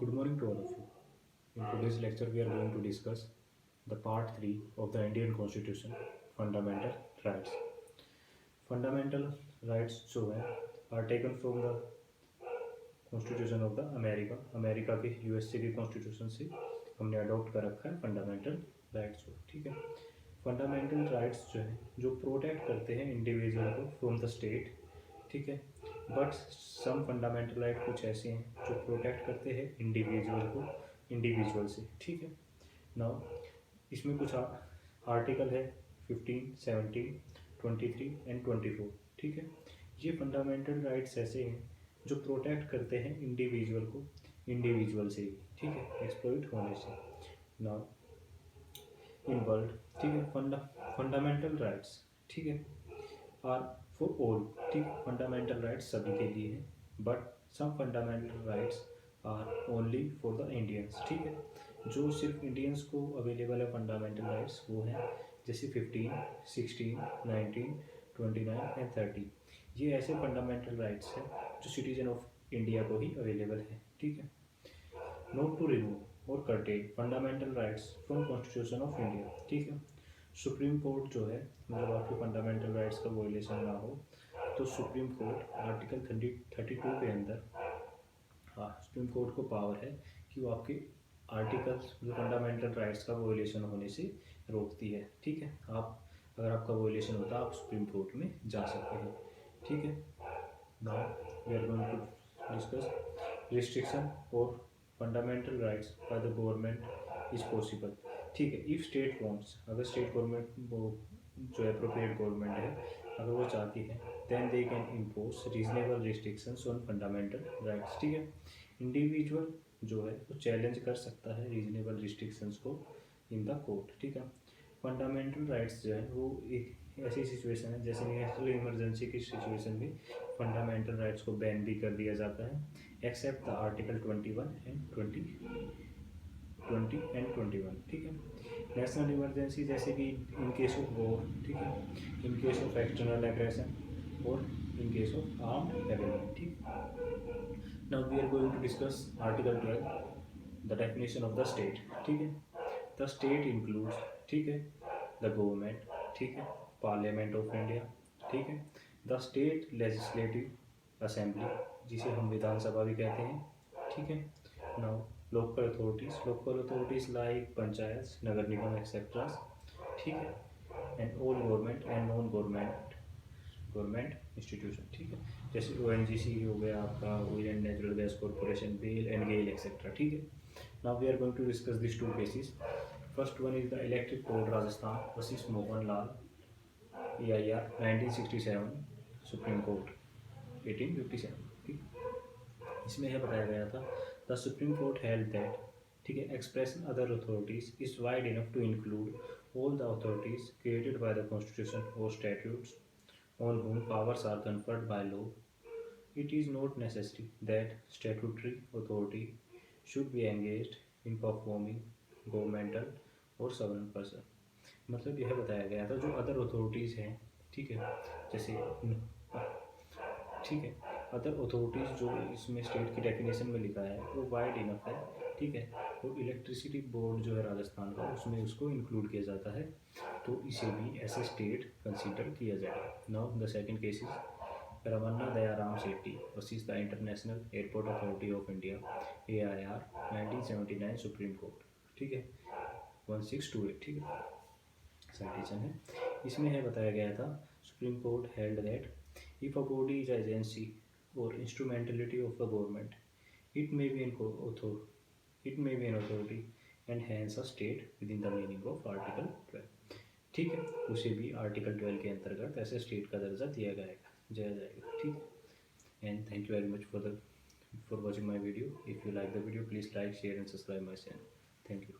Good morning to all of you. In today's lecture, we are going to discuss the part 3 of the Indian Constitution, Fundamental Rights. Fundamental rights जो है are taken from the Constitution of the America के USA के constitution से हमने adopt कर रखा है fundamental rights को। ठीक है, फंडामेंटल राइट्स जो है जो प्रोटेक्ट करते हैं इंडिविजुअल को फ्रॉम द स्टेट। ठीक है, बट सम फंडामेंटल राइट कुछ ऐसे हैं जो प्रोटेक्ट करते हैं इंडिविजुअल को इंडिविजुअल से। ठीक है, नाउ इसमें कुछ आर्टिकल है 15, 17, 23 एंड 24। ठीक है, ये फंडामेंटल राइट्स ऐसे हैं जो प्रोटेक्ट करते हैं इंडिविजुअल को इंडिविजुअल से ही। ठीक है, एक्सप्लॉइट होने से। नाउ इन वर्ल्ड, ठीक है, फंडामेंटल राइट्स, ठीक है, आर फॉर ऑल। ठीक है, फंडामेंटल राइट्स सभी के लिए हैं, but some fundamental rights are only for the Indians. ठीक है, जो सिर्फ इंडियंस को अवेलेबल है फंडामेंटल राइट्स वो हैं जैसे 15, 16, 19, 29 एंड 30। ये ऐसे फंडामेंटल राइट्स हैं जो सिटीजन ऑफ इंडिया को ही अवेलेबल है। ठीक है, नोट टू रिमूव और cartel fundamental rights from constitution of India. ठीक है, सुप्रीम कोर्ट जो है मतलब आपके फंडामेंटल राइट्स का वॉयलेशन ना हो तो सुप्रीम कोर्ट आर्टिकल 32 के अंदर, हाँ, सुप्रीम कोर्ट को पावर है कि वो आपके आर्टिकल्स जो फंडामेंटल राइट्स का वॉयलेशन होने से रोकती है। ठीक है, आप अगर आपका वॉयलेशन होता है आप सुप्रीम कोर्ट में जा सकते हैं। ठीक है, now we are going to discuss restriction और fundamental rights by the government is possible. ठीक है, इफ़ स्टेट वांट्स, अगर स्टेट गवर्नमेंट वो जो अप्रोप्रिएट गवर्नमेंट है अगर वो चाहती है then they can impose reasonable restrictions on fundamental rights. ठीक है, इंडिविजुअल जो है वो चैलेंज कर सकता है रीजनेबल रिस्ट्रिक्शंस को इन द कोर्ट। ठीक है, फंडामेंटल राइट्स जो है वो एक ऐसी सिचुएशन है जैसे नेशनल इमरजेंसी की सिचुएशन में फंडामेंटल राइट्स को बैन भी कर दिया जाता है एक्सेप्ट द आर्टिकल 21 एंड 21। ठीक है, नेशनल इमरजेंसी जैसे कि इन केस ऑफ वॉर, ठीक है, in case of external aggression और in case of armed rebellion. ठीक, now we are going to discuss article 12 the definition of the state. ठीक है, द स्टेट इंक्लूड्स, ठीक है, द गवर्नमेंट, ठीक है, पार्लियामेंट ऑफ इंडिया, ठीक है, द स्टेट लेजिस्लेटिव असेंबली जिसे हम विधानसभा भी कहते हैं। ठीक है, now local authorities like panchayat, नगर निगम एक्सेट्रा। ठीक है, and all government and non government institution. ठीक है, जैसे ONGC हो गया आपका, oil and natural gas corporation, BEL and GAIL etcetera. ठीक है, now we are going to discuss this two cases. First one is the electric board Rajasthan versus Mohan Lal EIR 1967 supreme court 1857। ठीक, इसमें यह बताया गया था the supreme court held that, ठीक है, expression other authorities is wide enough to include all the authorities created by the constitution और statutes on whom powers are conferred by law. It is not necessary that statutory authority should be engaged in performing governmental or sovereign person। मतलब यह बताया गया था जो other authorities हैं, ठीक है, जैसे ठीक है, अदर अथॉरिटीज़ जो इसमें स्टेट की डेफिनेशन में लिखा है वो वाइड इनफ है। ठीक है, तो इलेक्ट्रिसिटी बोर्ड जो है राजस्थान का उसमें उसको इंक्लूड किया जाता है, तो इसे भी ऐसे स्टेट कंसीडर किया जाएगा। Now the second case is Ramana Dayaram Shetty versus the international airport authority of India AIR 1979 supreme court. ठीक है, 1628। ठीक है, साइटेशन है, इसमें है बताया गया था supreme court held that if a body is agency और instrumentality of the government it may be an authority and hence a state within the meaning of article 12। ठीक है, उसे भी आर्टिकल 12 के अंतर्गत ऐसे स्टेट का दर्जा दिया जाएगा। ठीक है, and thank you very much for watching my video. If you like the video please like, share and subscribe my channel. Thank you.